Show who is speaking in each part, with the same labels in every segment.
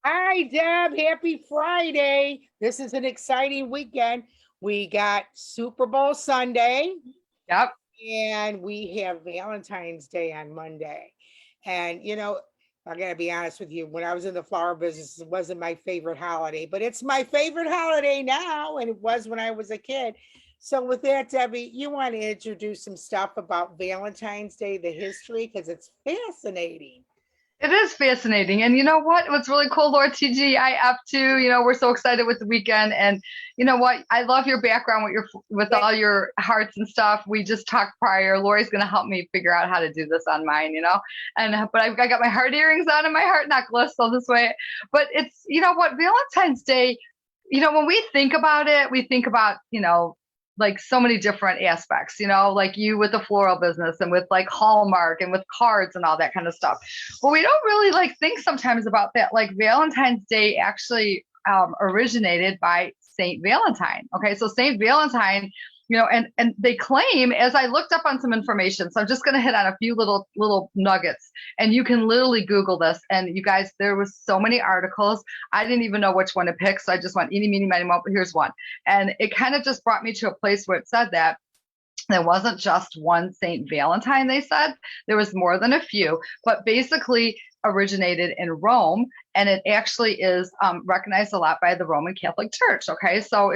Speaker 1: Hi, Deb. Happy Friday. This is an exciting weekend. We got Super Bowl Sunday
Speaker 2: Yep.
Speaker 1: and we have Valentine's Day on Monday. And, I got to be honest with you, when I was in the flower business, it wasn't my favorite holiday, but it's my favorite holiday now. And it was when I was a kid. So, with that, Debbie, you want to introduce some stuff about Valentine's Day, the history, because it's fascinating.
Speaker 2: It is fascinating. And you know what? What's really cool, Lord TGIF too. We're so excited with the weekend. And you know what? I love your background with all your hearts and stuff. We just talked prior. Lori's gonna help me figure out how to do this on mine. And but I got my heart earrings on and my heart necklace, so this way. But it's what, Valentine's Day, when we think about it, we think about, like so many different aspects, like you with the floral business and with like Hallmark and with cards and all that kind of stuff. But we don't really like think sometimes about that. Like Valentine's Day actually originated by Saint Valentine. Okay, so Saint Valentine, and they claim, as I looked up on some information, so I'm just going to hit on a few little nuggets, and you can literally Google this. And you guys, there was so many articles, I didn't even know which one to pick, so I just went eeny, meeny, miny, mo. Here's one, and it kind of just brought me to a place where it said that there wasn't just one Saint Valentine, they said. There was more than a few, but basically originated in Rome, and it actually is recognized a lot by the Roman Catholic Church. Okay, so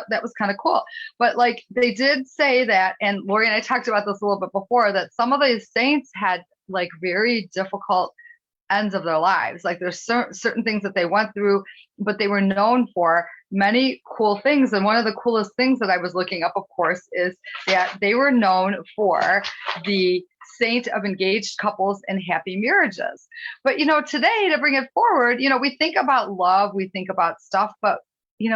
Speaker 2: that was kind of cool. But like they did say that, and Lori and I talked about this a little bit before, that some of these saints had like very difficult ends of their lives. Like there's certain things that they went through, but they were known for many cool things. And one of the coolest things that I was looking up, of course, is that they were known for the saint of engaged couples and happy marriages. But, today, to bring it forward, we think about love, we think about stuff, but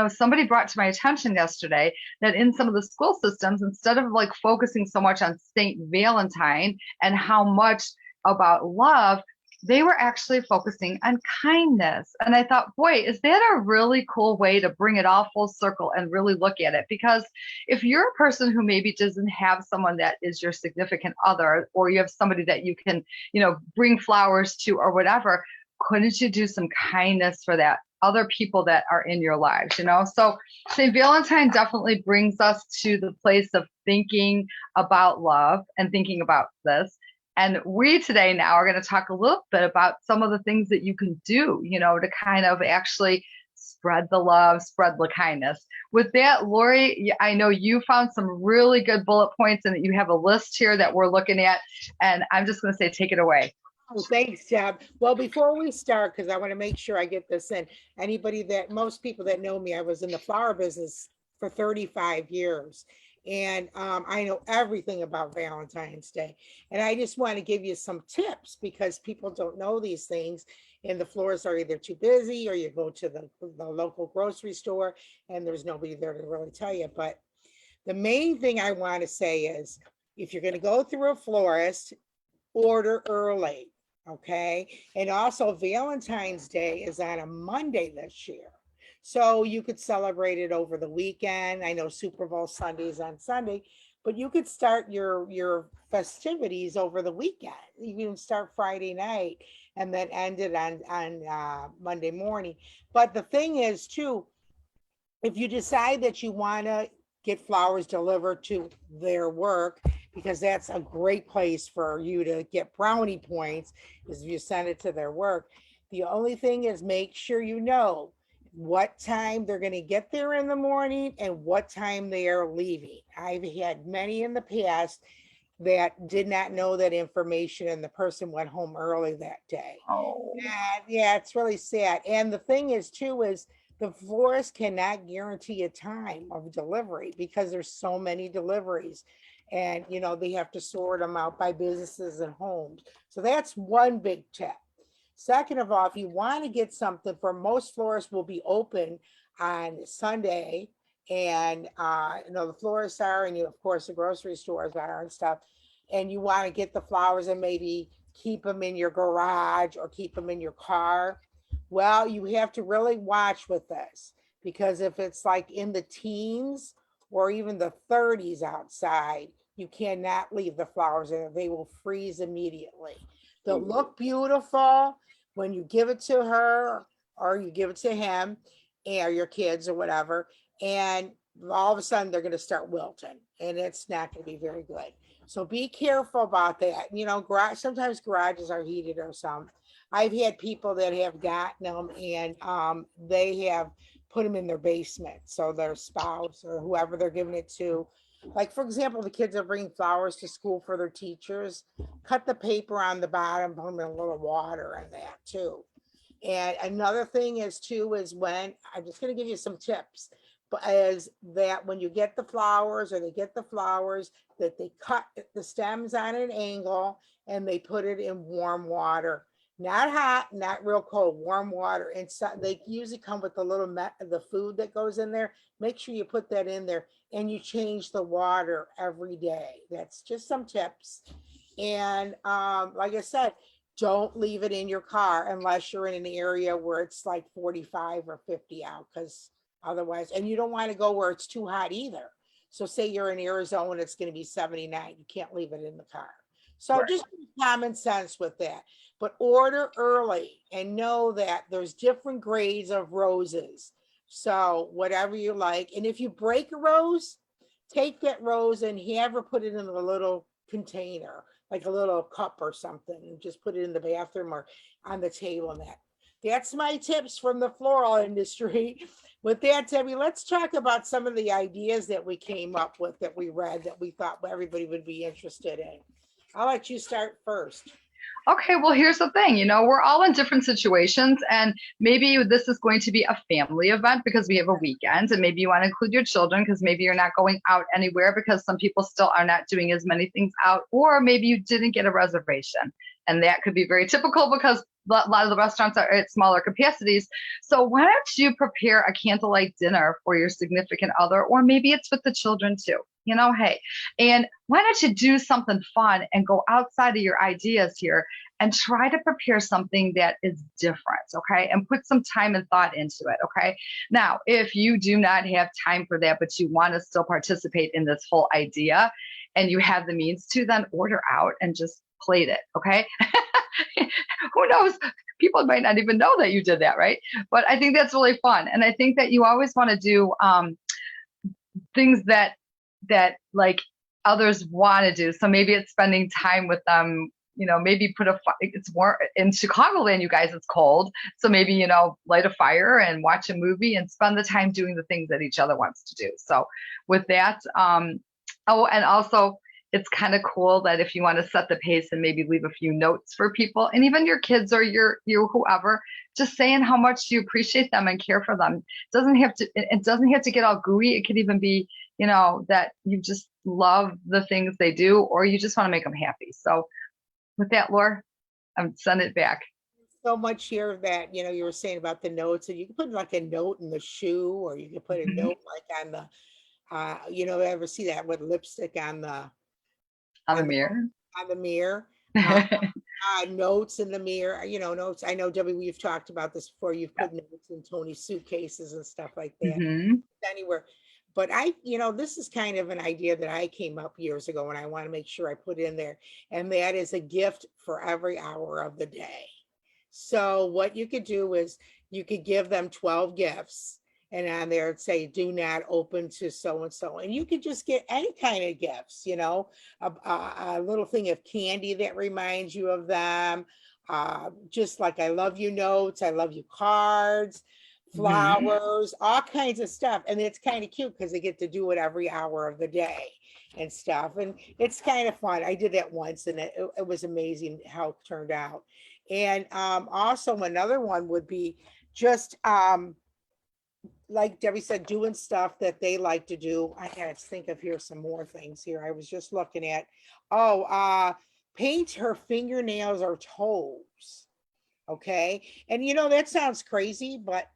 Speaker 2: somebody brought to my attention yesterday that in some of the school systems, instead of like focusing so much on Saint Valentine and how much about love, they were actually focusing on kindness. And I thought, boy, is that a really cool way to bring it all full circle and really look at it? Because if you're a person who maybe doesn't have someone that is your significant other, or you have somebody that you can, bring flowers to or whatever, couldn't you do some kindness for that other people that are in your lives? So St. Valentine definitely brings us to the place of thinking about love and thinking about this. And we today now are going to talk a little bit about some of the things that you can do, to kind of actually spread the love, spread the kindness. With that, Lori, I know you found some really good bullet points and that you have a list here that we're looking at. And I'm just going to say, take it away.
Speaker 1: Oh, thanks, Deb. Well, before we start, because I want to make sure I get this in, most people that know me, I was in the flower business for 35 years. And I know everything about Valentine's Day. And I just want to give you some tips because people don't know these things. And the floors are either too busy or you go to the local grocery store and there's nobody there to really tell you. But the main thing I want to say is if you're going to go through a florist, order early. Okay. And also, Valentine's Day is on a Monday this year. So you could celebrate it over the weekend. I know Super Bowl Sunday is on Sunday, but you could start your festivities over the weekend. You can start Friday night and then end it on Monday morning. But the thing is, too, if you decide that you want to get flowers delivered to their work, because that's a great place for you to get brownie points, is if you send it to their work. The only thing is make sure you know what time they're going to get there in the morning and what time they are leaving. I've had many in the past that did not know that information and the person went home early that day.
Speaker 2: Oh,
Speaker 1: And yeah, it's really sad. And the thing is too is the florist cannot guarantee a time of delivery because there's so many deliveries. And they have to sort them out by businesses and homes. So that's one big tip. Second of all, if you want to get something, for most florists will be open on Sunday, and the florists are, and of course the grocery stores are and stuff. And you want to get the flowers and maybe keep them in your garage or keep them in your car. Well, you have to really watch with this because if it's like in the teens or even the 30s outside, you cannot leave the flowers in. They will freeze immediately. They'll look beautiful when you give it to her or you give it to him or your kids or whatever, and all of a sudden they're going to start wilting, and it's not going to be very good. So be careful about that. You know, garage, sometimes garages are heated or something. I've had people that have gotten them, and they have put them in their basement. So their spouse or whoever they're giving it to, like for example, the kids are bringing flowers to school for their teachers, cut the paper on the bottom, put them in a little water and that too. And another thing is too, is when, I'm just gonna give you some tips, but is that when you get the flowers or they get the flowers, that they cut the stems on an angle and they put it in warm water. Not hot, not real cold, warm water. And so they usually come with the little the food that goes in there. Make sure you put that in there and you change the water every day. That's just some tips. And like I said, don't leave it in your car unless you're in an area where it's like 45 or 50 out, because otherwise, and you don't want to go where it's too hot either. So say you're in Arizona, it's going to be 79. You can't leave it in the car. So
Speaker 2: Right.
Speaker 1: just common sense with that. But order early and know that there's different grades of roses. So whatever you like. And if you break a rose, take that rose and have her put it in a little container, like a little cup or something, and just put it in the bathroom or on the table. And that's my tips from the floral industry. With that, Debbie, let's talk about some of the ideas that we came up with, that we read, that we thought everybody would be interested in. I'll let you start first.
Speaker 2: Okay, well, here's the thing, we're all in different situations, and maybe this is going to be a family event because we have a weekend, and maybe you want to include your children because maybe you're not going out anywhere because some people still are not doing as many things out, or maybe you didn't get a reservation. And that could be very typical because a lot of the restaurants are at smaller capacities. So why don't you prepare a candlelight dinner for your significant other, or maybe it's with the children too. Hey, and why don't you do something fun and go outside of your ideas here and try to prepare something that is different, okay? And put some time and thought into it, okay? Now, if you do not have time for that, but you want to still participate in this whole idea and you have the means to, then order out and just plate it, okay? Who knows? People might not even know that you did that, right? But I think that's really fun. And I think that you always want to do things that like others want to do. So maybe it's spending time with them, maybe it's more in Chicagoland, you guys, it's cold. So maybe, light a fire and watch a movie and spend the time doing the things that each other wants to do. So with that, oh, and also it's kind of cool that if you want to set the pace and maybe leave a few notes for people and even your kids or you whoever, just saying how much you appreciate them and care for them. It doesn't have to get all gooey. It could even be, that you just love the things they do, or you just want to make them happy. So with that, Laura, I'm send it back.
Speaker 1: So much here that, you were saying about the notes, and you can put like a note in the shoe, or you can put a
Speaker 2: Mhm.
Speaker 1: note like on the, ever see that with lipstick
Speaker 2: On the
Speaker 1: on the
Speaker 2: mirror.
Speaker 1: on the mirror? Uh, Notes in the mirror, notes. I know, Debbie, we've talked about this before. You've put notes in Tony's suitcases and stuff like that,
Speaker 2: Hmm.
Speaker 1: anywhere. But this is kind of an idea that I came up years ago, and I want to make sure I put in there. And that is a gift for every hour of the day. So what you could do is you could give them 12 gifts, and on there it'd say, do not open to so and so. And you could just get any kind of gifts, a little thing of candy that reminds you of them. Just like I love you notes, I love you cards,
Speaker 2: Hmm.
Speaker 1: flowers, all kinds of stuff. And it's kind of cute because they get to do it every hour of the day and stuff. And it's kind of fun. I did that once, and it was amazing how it turned out. And also another one would be just like Debbie said, doing stuff that they like to do. I gotta think of here some more things here. I was just looking at, oh, paint her fingernails or toes. Okay. And that sounds crazy, but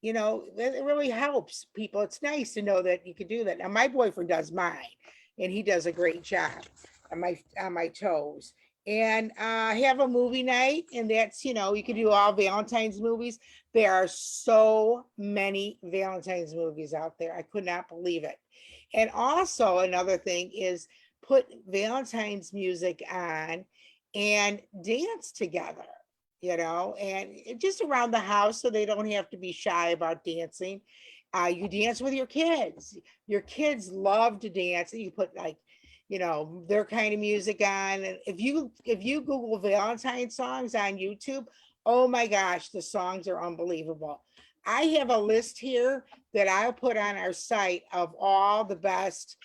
Speaker 1: it really helps people. It's nice to know that you can do that. Now my boyfriend does mine, and he does a great job on my toes. And have a movie night, and that's, you can do all Valentine's movies. There are so many Valentine's movies out there. I could not believe it. And also another thing is put Valentine's music on and dance together. and just around the house so they don't have to be shy about dancing. You dance with your kids. Your kids love to dance. You put like, their kind of music on. And if you Google Valentine songs on YouTube, oh my gosh, the songs are unbelievable. I have a list here that I'll put on our site of all the best,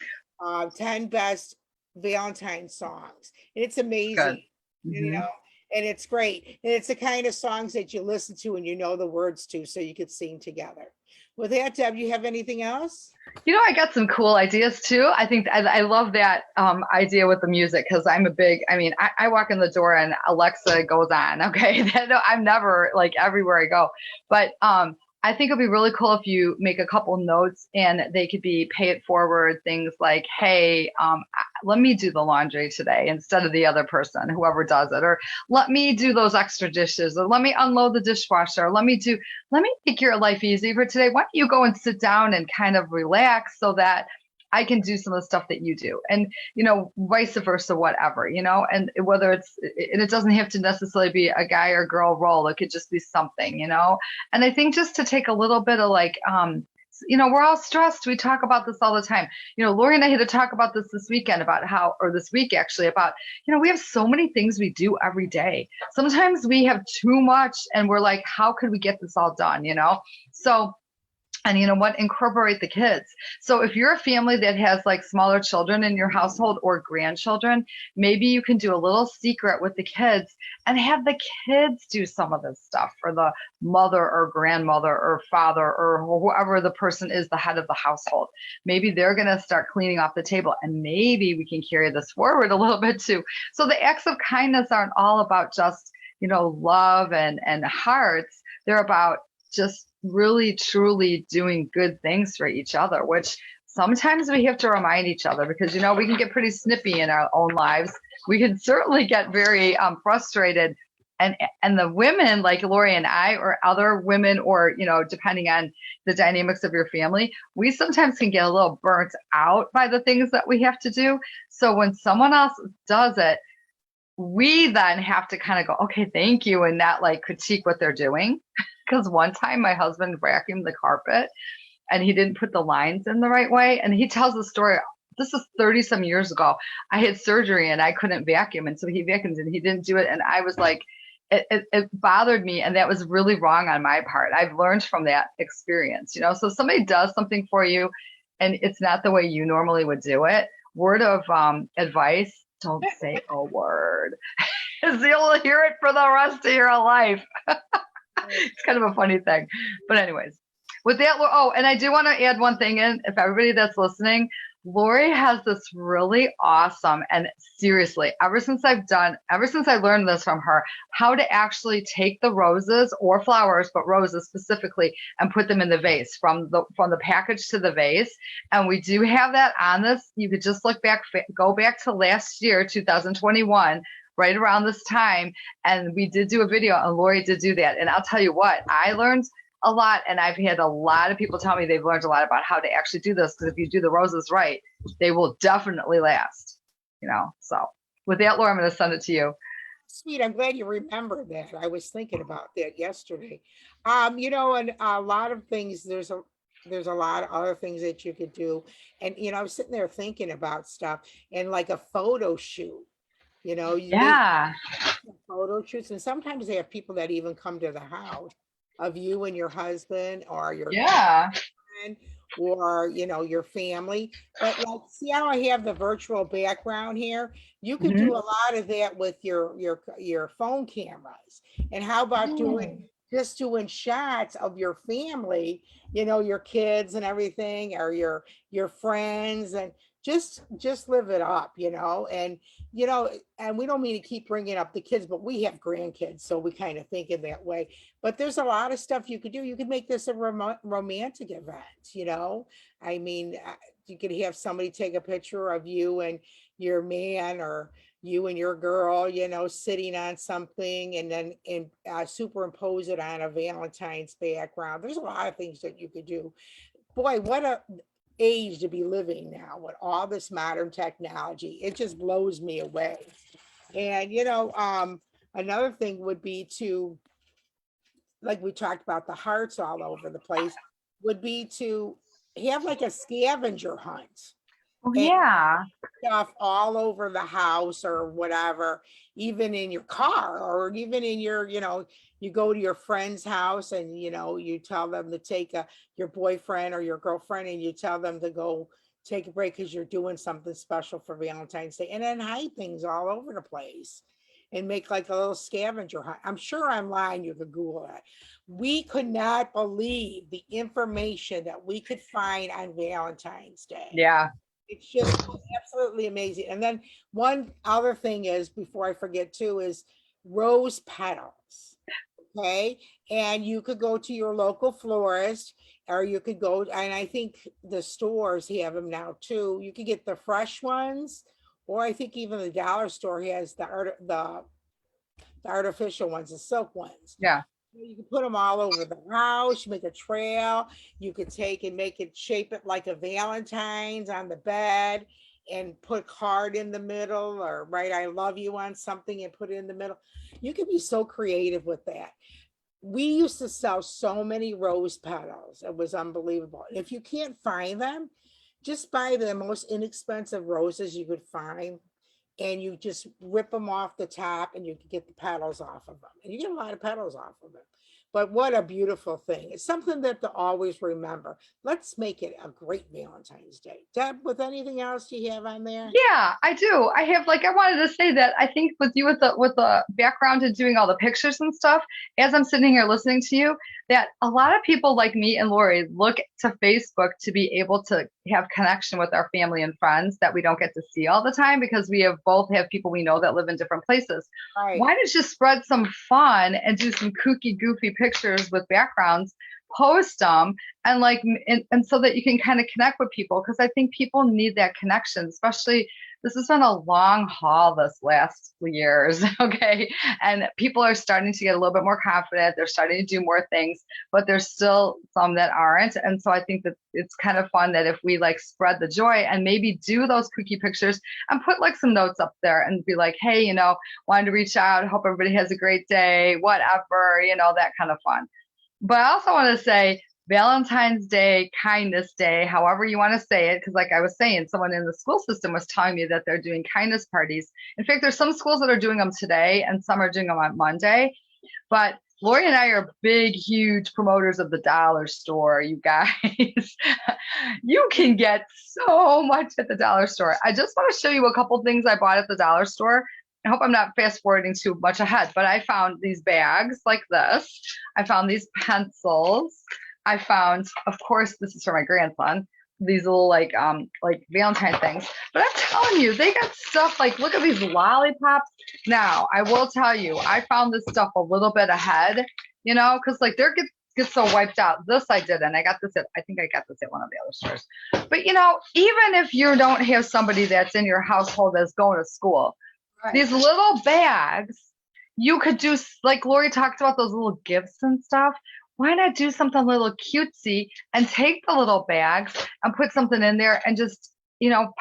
Speaker 1: 10 best Valentine songs. And it's
Speaker 2: Good.
Speaker 1: amazing, you
Speaker 2: Mhm.
Speaker 1: know, and it's great. And it's the kind of songs that you listen to and you know the words to, so you could sing together. With that, Deb, you have anything else?
Speaker 2: I got some cool ideas too. I think I love that idea with the music because I'm a big, I walk in the door and Alexa goes on. Okay. I'm never like everywhere I go. But I think it'd be really cool if you make a couple notes and they could be pay it forward things like, hey, let me do the laundry today instead of the other person, whoever does it, or let me do those extra dishes, or let me unload the dishwasher, or let me make your life easy for today. Why don't you go and sit down and kind of relax so that I can do some of the stuff that you do, and vice versa, whatever, and whether and it doesn't have to necessarily be a guy or girl role. It could just be something, and I think just to take a little bit of like, we're all stressed. We talk about this all the time. Lori and I had to talk about this weekend about or this week actually, about, we have so many things we do every day. Sometimes we have too much and we're like, how could we get this all done? So, and you know what? Incorporate the kids. So if you're a family that has like smaller children in your household or grandchildren, maybe you can do a little secret with the kids and have the kids do some of this stuff for the mother or grandmother or father or whoever the person is, the head of the household. Maybe they're going to start cleaning off the table, and maybe we can carry this forward a little bit too. So the acts of kindness aren't all about just, love and hearts. They're about just really truly doing good things for each other, which sometimes we have to remind each other because we can get pretty snippy in our own lives. We can certainly get very frustrated, and the women like Lori and I, or other women, or depending on the dynamics of your family, we sometimes can get a little burnt out by the things that we have to do. So when someone else does it, we then have to kind of go, okay, thank you, and not like critique what they're doing. Because one time my husband vacuumed the carpet and he didn't put the lines in the right way. And he tells the story. This is 30 some years ago. I had surgery and I couldn't vacuum. And so he vacuumed and he didn't do it. And I was like, it bothered me. And that was really wrong on my part. I've learned from that experience, So if somebody does something for you and it's not the way you normally would do it, word of advice, don't say a word. Because you'll hear it for the rest of your life. It's kind of a funny thing. But anyways, with that, oh, and I do want to add one thing in. If everybody that's listening, Lori has this really awesome, and seriously, ever since I learned this from her, how to actually take the roses or flowers, but roses specifically, and put them in the vase from the package to the vase. And we do have that on this. You could just go back to last year, 2021, right around this time. And we did do a video and Lori did do that. And I'll tell you what, I learned a lot, and I've had a lot of people tell me they've learned a lot about how to actually do this, because if you do the roses right, they will definitely last, So with that, Laura, I'm going to send it to you.
Speaker 1: Sweet. I'm glad you remember that. I was thinking about that yesterday. And a lot of things, there's a lot of other things that you could do. And I was sitting there thinking about stuff, and like a photo shoot. They
Speaker 2: Yeah.
Speaker 1: have photo shoots, and sometimes they have people that even come to the house of you and your husband, or your
Speaker 2: Yeah.
Speaker 1: girlfriend, or your family. But like, see how I have the virtual background here? You could
Speaker 2: Mm-hmm.
Speaker 1: do a lot of that with your phone cameras. And how about doing shots of your family, your kids and everything, or your friends, and just live it up, you know and we don't mean to keep bringing up the kids, but we have grandkids, so we kind of think in that way. But there's a lot of stuff you could do. You could make this a romantic event, I mean, you could have somebody take a picture of you and your man, or you and your girl, sitting on something, and then superimpose it on a Valentine's background. There's a lot of things that you could do. Boy, what a age to be living now with all this modern technology. It just blows me away. And another thing would be to, like we talked about the hearts all over the place, would be to have like a scavenger hunt
Speaker 2: Oh,
Speaker 1: and
Speaker 2: yeah.
Speaker 1: stuff all over the house or whatever, even in your car or even in your, you go to your friend's house and, you tell them to take your boyfriend or your girlfriend and you tell them to go take a break because you're doing something special for Valentine's Day and then hide things all over the place and make like a little scavenger hunt. I'm sure online you could Google it. We could not believe the information that we could find on Valentine's Day.
Speaker 2: Yeah.
Speaker 1: It's just absolutely amazing. And then one other thing is, before I forget too, is rose petals. Okay. And you could go to your local florist or you could go, and I think the stores have them now too. You could get the fresh ones, or I think even the dollar store has the artificial ones, the silk ones.
Speaker 2: Yeah.
Speaker 1: You can put them all over the house. You make a trail. You could take and make it, shape it like a Valentine's on the bed and put card in the middle or write I love you on something and put it in the middle. You could be so creative with that. We used to sell so many rose petals. It was unbelievable. If you can't find them, just buy the most inexpensive roses you could find and you just rip them off the top and you can get the petals off of them and you get a lot of petals off of them. But what a beautiful thing. It's something that to always remember. Let's make it a great Valentine's Day. Deb, with anything else you have on there?
Speaker 2: Yeah, I do. I have like I wanted to say that I think with you with the background and doing all the pictures and stuff, as I'm sitting here listening to you, that a lot of people like me and Lori look to Facebook to be able to have connection with our family and friends that we don't get to see all the time because we have both have people we know that live in different places.
Speaker 1: Right.
Speaker 2: Why don't you spread some fun and do some kooky, goofy pictures with backgrounds, post them, and like and so that you can kind of connect with people because I think people need that connection, especially this has been a long haul this last years, okay? And people are starting to get a little bit more confident. They're starting to do more things, but there's still some that aren't. And so I think that it's kind of fun that if we like spread the joy and maybe do those kooky pictures and put like some notes up there and be like, hey, wanted to reach out, hope everybody has a great day, whatever, that kind of fun. But I also want to say Valentine's Day, Kindness Day, however you want to say it, because like I was saying, someone in the school system was telling me that they're doing kindness parties. In fact, there's some schools that are doing them today and some are doing them on Monday. But Lori and I are big, huge promoters of the dollar store, you guys. You can get so much at the dollar store. I just want to show you a couple things I bought at the dollar store. I hope I'm not fast forwarding too much ahead, but I found these bags like this. I found these pencils. I found, of course, this is for my grandson, these little like Valentine things. But I'm telling you, they got stuff like, look at these lollipops. Now, I will tell you, I found this stuff a little bit ahead, because like they're get so wiped out. This I did, and I got this I think I got this at one of the other stores. But even if you don't have somebody that's in your household that's going to school,
Speaker 1: Right.
Speaker 2: these little bags, you could do, like Lori talked about those little gifts and stuff. Why not do something a little cutesy and take the little bags and put something in there and just,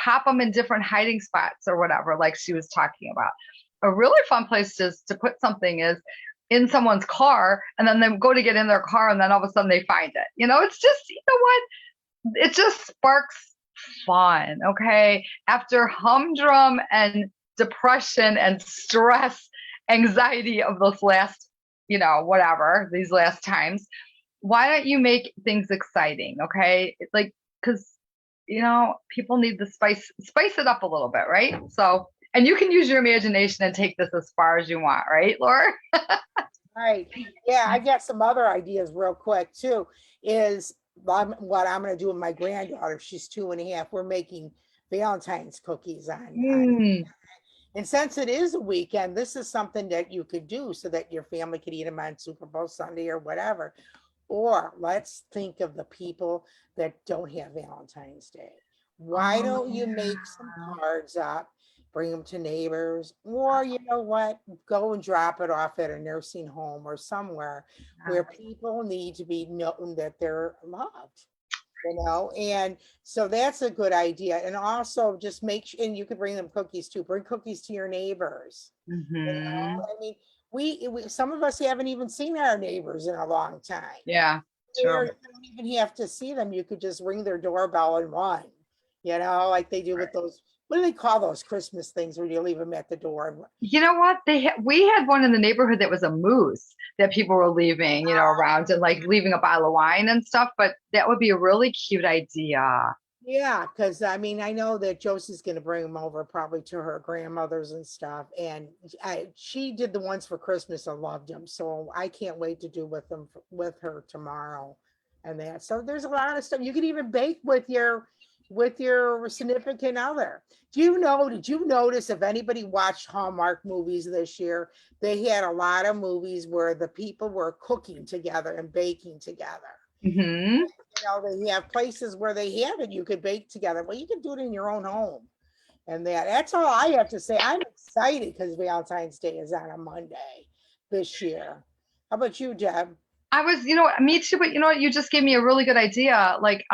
Speaker 2: pop them in different hiding spots or whatever, like she was talking about. A really fun place to put something is in someone's car, and then they go to get in their car and then all of a sudden they find it. It's just, what? It just sparks fun, okay? After humdrum and depression and stress, anxiety of those last, whatever, these last times, why don't you make things exciting, okay? Like, because, people need the spice it up a little bit, right? So, and you can use your imagination and take this as far as you want, right, Laura?
Speaker 1: Right. Yeah, I got some other ideas real quick too. Is what I'm going to do with my granddaughter. She's 2.5. We're making Valentine's cookies on.
Speaker 2: Mm,
Speaker 1: And since it is a weekend, this is something that you could do so that your family could eat them on Super Bowl Sunday or whatever. Or let's think of the people that don't have Valentine's Day. Why don't you make some cards up, bring them to neighbors, or you know what, go and drop it off at a nursing home or somewhere where people need to be known that they're loved. And so that's a good idea. And also just make sure, and you could bring them cookies too. Bring cookies to your neighbors.
Speaker 2: mm-hmm.
Speaker 1: I mean, we some of us haven't even seen our neighbors in a long time.
Speaker 2: Yeah,
Speaker 1: There,
Speaker 2: true.
Speaker 1: you don't even have to see them. You could just ring their doorbell and run, like they do with those, what do they call those Christmas things where you leave them at the door?
Speaker 2: You know what? We had one in the neighborhood that was a moose that people were leaving, around and like leaving a bottle of wine and stuff. But that would be a really cute idea.
Speaker 1: Yeah, because I mean, I know that Josie's going to bring them over probably to her grandmother's and stuff. And she did the ones for Christmas and loved them. So I can't wait to do with them with her tomorrow and that. So there's a lot of stuff. You could even bake with your significant other. Did you notice if anybody watched Hallmark movies this year, they had a lot of movies where the people were cooking together and baking together.
Speaker 2: Hmm.
Speaker 1: They have places where they have it. You could bake together. Well, you can do it in your own home. And that's all I have to say. I'm excited because Valentine's Day is on a Monday this year. How about you, Deb?
Speaker 2: I was, me too, but you know what? You just gave me a really good idea. Like,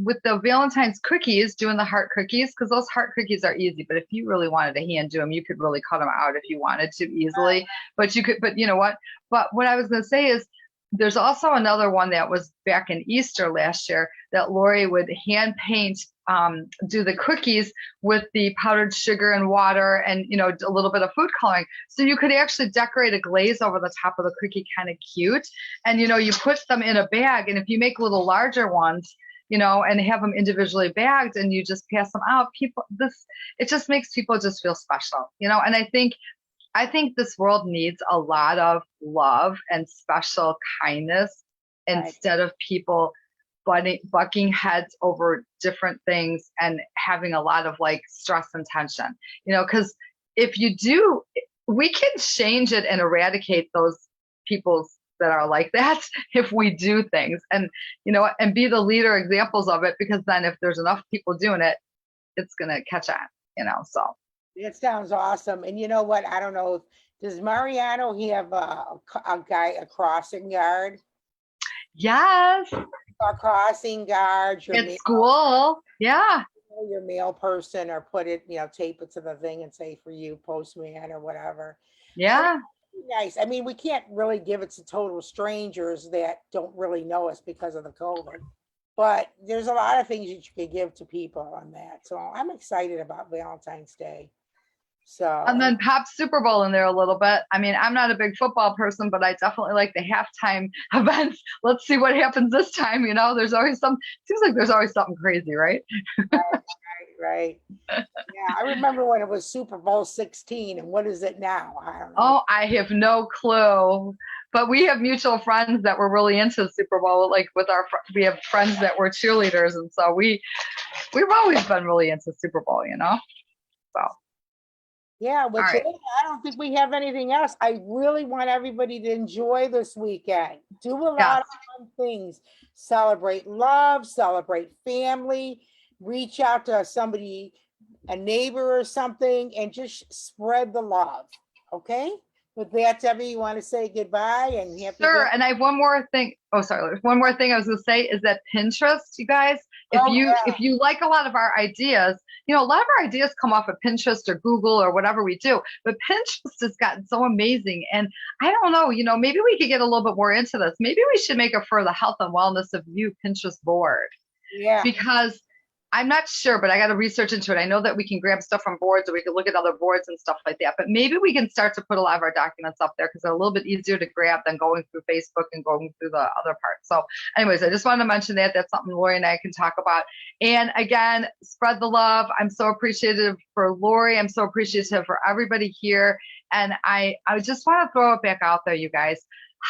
Speaker 2: with the Valentine's cookies, doing the heart cookies, because those heart cookies are easy. But if you really wanted to hand do them, you could really cut them out if you wanted to easily. But you know what? But what I was going to say is, there's also another one that was back in Easter last year that Lori would hand paint, do the cookies with the powdered sugar and water and, a little bit of food coloring. So you could actually decorate a glaze over the top of the cookie, kind of cute. And, you put them in a bag. And if you make little larger ones, and have them individually bagged and you just pass them out, it just makes people just feel special, and I think this world needs a lot of love and special kindness
Speaker 1: Right.
Speaker 2: instead of people bucking heads over different things and having a lot of like stress and tension, because if you do, we can change it and eradicate those people that are like that if we do things and, and be the leader examples of it, because then if there's enough people doing it, it's going to catch on, so.
Speaker 1: It sounds awesome. And you know what? I don't know. Does Mariano have a crossing guard?
Speaker 2: Yes,
Speaker 1: A crossing guard,
Speaker 2: at school. Yeah.
Speaker 1: your mail person, or put it, tape it to the thing and say for you, postman or whatever.
Speaker 2: Yeah.
Speaker 1: Nice. I mean, we can't really give it to total strangers that don't really know us because of the COVID. But there's a lot of things that you could give to people on that. So I'm excited about Valentine's Day. So,
Speaker 2: And then pop Super Bowl in there a little bit. I mean, I'm not a big football person, but I definitely like the halftime events. Let's see what happens this time. There's always seems like there's always something crazy, right?
Speaker 1: right. Yeah, I remember when it was Super Bowl 16, and what is it now? I don't know.
Speaker 2: Oh, I have no clue. But we have mutual friends that were really into Super Bowl. Like we have friends that were cheerleaders, and so we've always been really into Super Bowl, So.
Speaker 1: Yeah, which
Speaker 2: right.
Speaker 1: I don't think we have anything else. I really want everybody to enjoy this weekend. Do a lot of fun things. Celebrate love, celebrate family, reach out to somebody, a neighbor or something, and just spread the love. Okay? With that, Debbie, you want to say goodbye and happy
Speaker 2: Sure. And I have one more thing. Oh, sorry. One more thing I was going to say is that Pinterest, you guys, if you like a lot of our ideas, a lot of our ideas come off of Pinterest or Google or whatever we do, but Pinterest has gotten so amazing. And I don't know, maybe we could get a little bit more into this. Maybe we should make it for the health and wellness of you Pinterest board.
Speaker 1: Yeah.
Speaker 2: Because I'm not sure, but I got to research into it. I know that we can grab stuff from boards or we can look at other boards and stuff like that. But maybe we can start to put a lot of our documents up there because they're a little bit easier to grab than going through Facebook and going through the other parts. So anyways, I just wanted to mention that. That's something Lori and I can talk about. And again, spread the love. I'm so appreciative for Lori. I'm so appreciative for everybody here. And I just want to throw it back out there, you guys.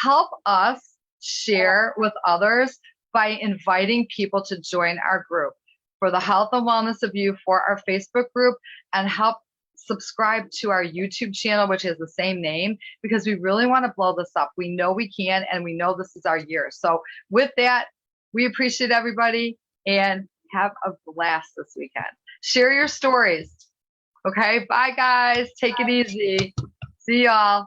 Speaker 2: Help us share with others by inviting people to join our group for the health and wellness of you, for our Facebook group, and help subscribe to our YouTube channel, which is the same name, because we really want to blow this up. We know we can, and we know this is our year. So with that, we appreciate everybody and have a blast this weekend. Share your stories. Okay. Bye guys. Take it easy. See y'all.